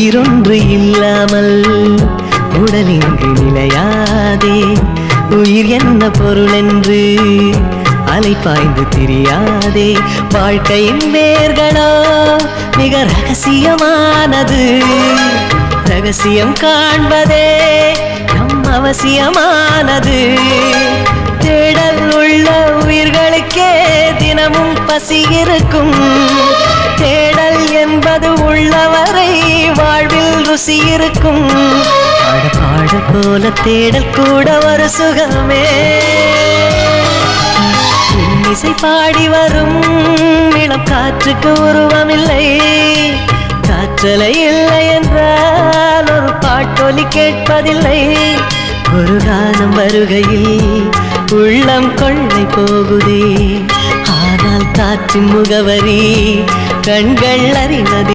உயிரொன்று இல்லாமல் உடல் இங்கு நிலையாதே. உயிர் என்ன பொருள் என்று அலைப்பாய்ந்து தெரியாதே. வாழ்க்கையின் வேர்களோ மிக ரகசியமானது. ரகசியம் காண்பதே நம் அவசியமானது. தேடல் உள்ள உயிர்களுக்கே தினமும் பசி இருக்கும். தேடல் என்பது உள்ளவரை வாழ்வில் ருசி இருக்கும். பாட போல தேடல் கூட ஒரு சுகமே. இசை பாடி வரும் இளம் காற்றுக்கு உருவமில்லை. காற்றலை இல்லை என்றால் ஒரு பாட்டொலி கேட்பதில்லை. ஒரு காலம் வருகையில் உள்ளம் கொள்ளை போகுதே. ஆனால் காற்றின் முகவரி கண்கள் அறிவது